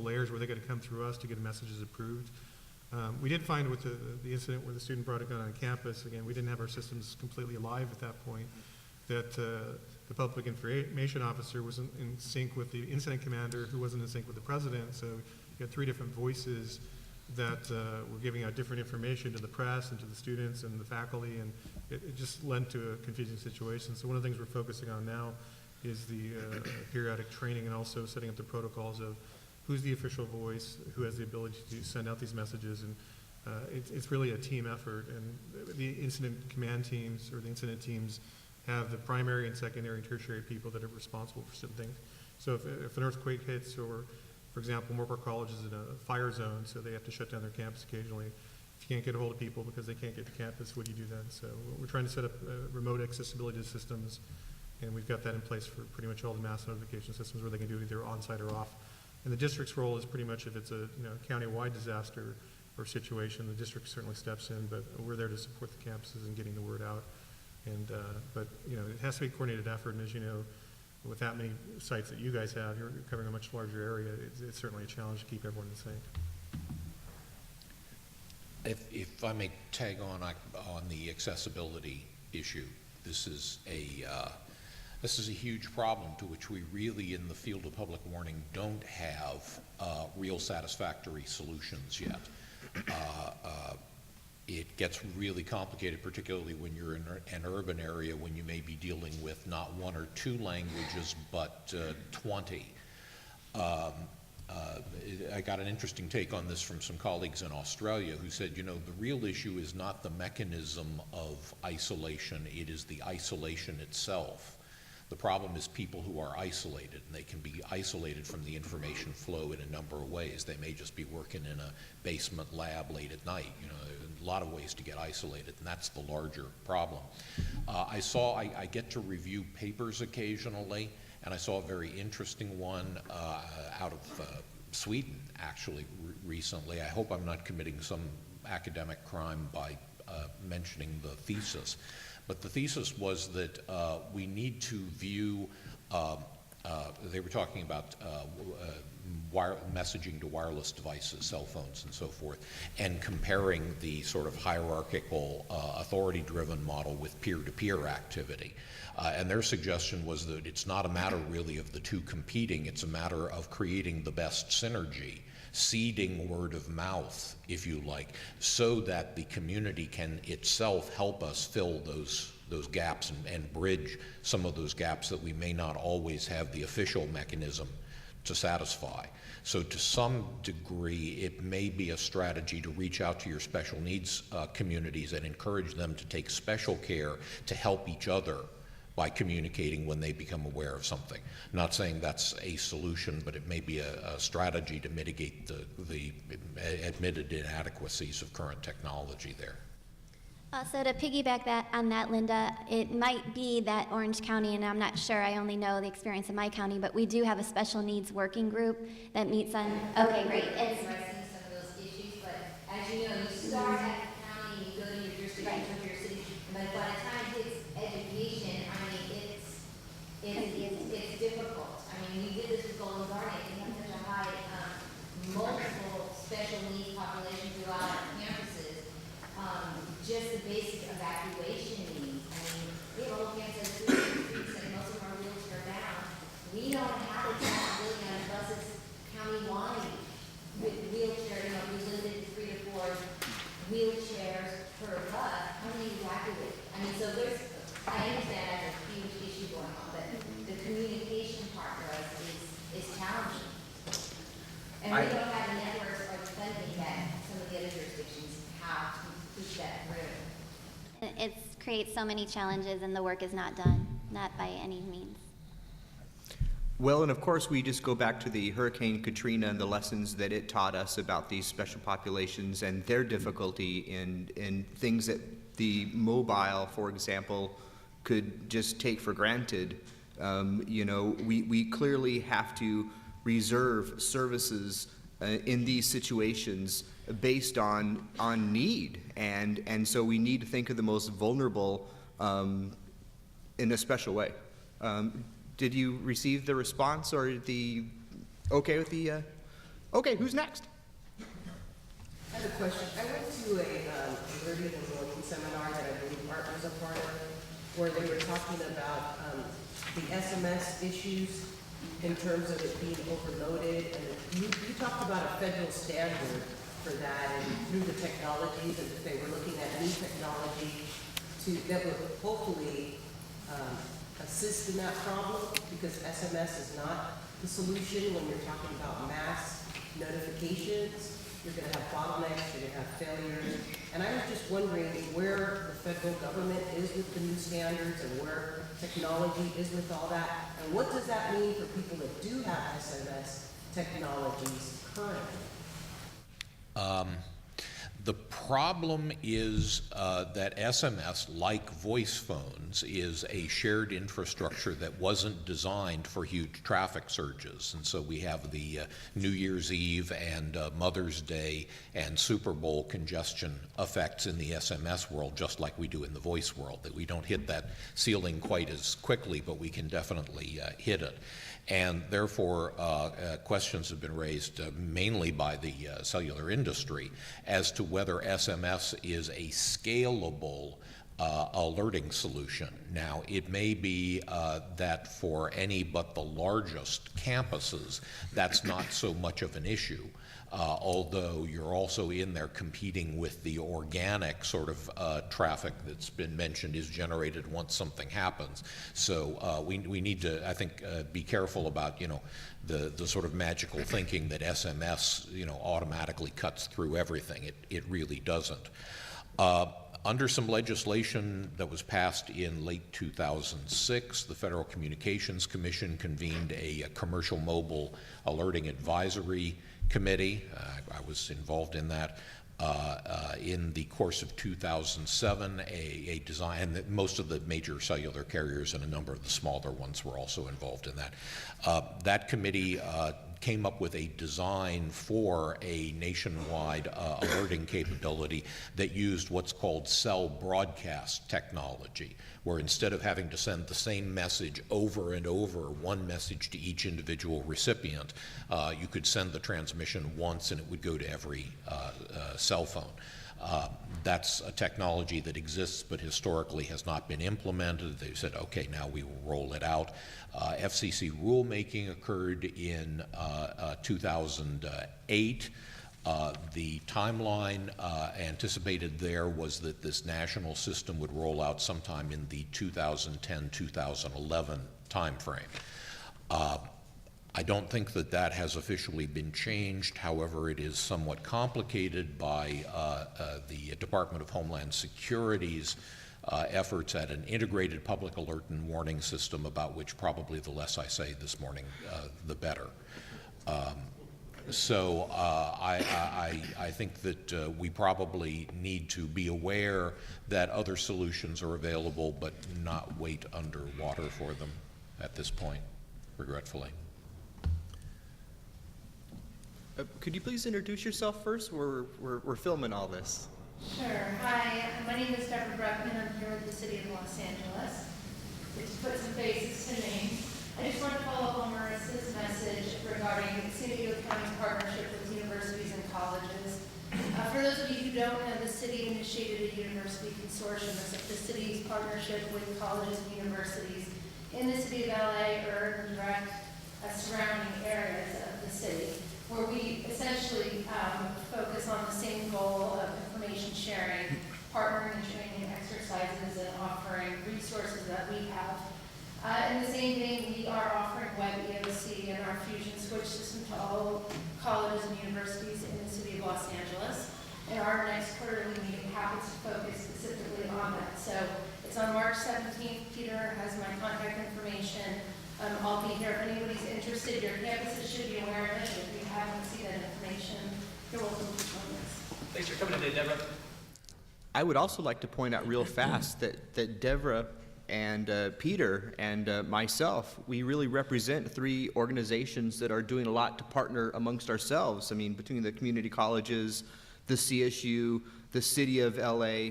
layers where they got to come through us to get messages approved. We did find with the incident where the student brought a gun on campus, again, we didn't have our systems completely alive at that point, that the public information officer wasn't in sync with the incident commander, who wasn't in sync with the president. So you had three different voices that were giving out different information to the press and to the students and the faculty, and it just led to a confusing situation. So one of the things we're focusing on now is the periodic training and also setting up the protocols of who's the official voice, who has the ability to send out these messages, and it's really a team effort. And the incident command teams or the incident teams have the primary and secondary and tertiary people that are responsible for certain things. So if an earthquake hits, or for example, Moorpark College is in a fire zone, so they have to shut down their campus occasionally. If you can't get a hold of people because they can't get to campus, what do you do then? So we're trying to set up remote accessibility systems, and we've got that in place for pretty much all the mass notification systems where they can do it either on-site or off. And the district's role is pretty much if it's a county-wide disaster or situation, the district certainly steps in, but we're there to support the campuses and getting the word out. And but it has to be a coordinated effort, and as you know, with that many sites that you guys have, you're covering a much larger area. It's certainly a challenge to keep everyone in sync. If I may tag on the accessibility issue, this is a huge problem to which we really, in the field of public warning, don't have real satisfactory solutions yet. It gets really complicated, particularly when you're in an urban area, when you may be dealing with not one or two languages, but 20. I got an interesting take on this from some colleagues in Australia who said, the real issue is not the mechanism of isolation, it is the isolation itself. The problem is people who are isolated, and they can be isolated from the information flow in a number of ways. They may just be working in a basement lab late at night. A lot of ways to get isolated, and that's the larger problem. I get to review papers occasionally, and I saw a very interesting one out of Sweden, actually, recently. I hope I'm not committing some academic crime by mentioning the thesis. But the thesis was that we need to view, they were talking about messaging to wireless devices, cell phones and so forth, and comparing the sort of hierarchical, authority-driven model with peer-to-peer activity. And their suggestion was that it's not a matter really of the two competing, it's a matter of creating the best synergy, seeding word of mouth, if you like, so that the community can itself help us fill those gaps and bridge some of those gaps that we may not always have the official mechanism to satisfy. So to some degree, it may be a strategy to reach out to your special needs communities and encourage them to take special care to help each other by communicating when they become aware of something. Not saying that's a solution, but it may be a strategy to mitigate the admitted inadequacies of current technology there. So to piggyback on that, Linda, it might be that Orange County, and I'm not sure, I only know the experience in my county, but we do have a special needs working group that meets on, okay, great. Addressing some of those issues, but as you know, you start at the county, you go to your jurisdiction, to your city, but by the time it hits education, it's difficult. We did this with Golden Garden, and we have such a high, multiple special needs population throughout our campuses. Just the basic evacuation needs. We have a whole campus of streets, and most of them are wheelchair bound. We don't have a possibility on buses county-wide with wheelchair, we limited to 3 to 4 wheelchairs per bus. How many evacuate? So I understand that's a huge issue going on, but the communication part for us is challenging. And we don't have the networks or the funding that some of the other jurisdictions have to push that through. It creates so many challenges, and the work is not done, not by any means. Well, and of course, we just go back to the Hurricane Katrina and the lessons that it taught us about these special populations and their difficulty in things that the mobile, for example, could just take for granted. We clearly have to reserve services in these situations based on need, and so we need to think of the most vulnerable in a special way. Did you receive the response or the okay with the Okay, who's next? I have a question. I went to a learning and learning seminar that I believe Art was a part of, where they were talking about the SMS issues in terms of it being overloaded. And you talked about a federal standard for that and through the technologies, and that they were looking at new technology that would hopefully assist in that problem, because SMS is not the solution when you're talking about mass notifications. You're going to have bottlenecks, you're going to have failures. And I was just wondering where the federal government is with the new standards and where technology is with all that. And what does that mean for people that do have SMS technologies currently? The problem is that SMS, like voice phones, is a shared infrastructure that wasn't designed for huge traffic surges. And so we have the New Year's Eve and Mother's Day and Super Bowl congestion effects in the SMS world, just like we do in the voice world, that we don't hit that ceiling quite as quickly, but we can definitely hit it. And therefore, questions have been raised mainly by the cellular industry as to whether SMS is a scalable alerting solution. Now, it may be that for any but the largest campuses, that's not so much of an issue. Although you're also in there competing with the organic sort of traffic that's been mentioned is generated once something happens. So we need to, I think, be careful about, the sort of magical thinking that SMS, automatically cuts through everything. It really doesn't. Under some legislation that was passed in late 2006, the Federal Communications Commission convened a commercial mobile alerting advisory committee. I was involved in that. In the course of 2007, a design, and most of the major cellular carriers and a number of the smaller ones were also involved in that. That committee came up with a design for a nationwide alerting capability that used what's called cell broadcast technology, where instead of having to send the same message over and over, one message to each individual recipient, you could send the transmission once and it would go to every cell phone. That's a technology that exists but historically has not been implemented. They said, okay, now we will roll it out. FCC rulemaking occurred in 2008. The timeline anticipated there was that this national system would roll out sometime in the 2010-2011 timeframe. I don't think that has officially been changed. However, it is somewhat complicated by the Department of Homeland Security's efforts at an integrated public alert and warning system, about which probably the less I say this morning, the better. So I think that we probably need to be aware that other solutions are available, but not wait underwater for them at this point, regretfully. Could you please introduce yourself first? We're filming all this. Sure. Hi, my name is Deborah Bruckman. I'm here with the City of Los Angeles. Just to put some faces to names. I just want to follow up on Marissa's message regarding San Diego County's partnership with universities and colleges. For those of you who don't know, the city initiated a university consortium. It's the city's partnership with colleges and universities in the city of LA or in direct surrounding areas of the city, where we essentially focus on the same goal of information sharing, partnering and training exercises, and offering resources that we have. In the same vein, we are offering Web EOC and our Fusion Switch system to all colleges and universities in the city of Los Angeles. And our next quarterly meeting happens to focus specifically on that. So it's on March 17th. Peter has my contact information. I'll be here if anybody's interested. Your campuses should be aware of it. If you haven't seen that information, you're welcome to join us. Thanks for coming today, Deborah. I would also like to point out real fast that Deborah and Peter and myself, we really represent three organizations that are doing a lot to partner amongst ourselves. I mean, between the community colleges, the CSU, the City of LA,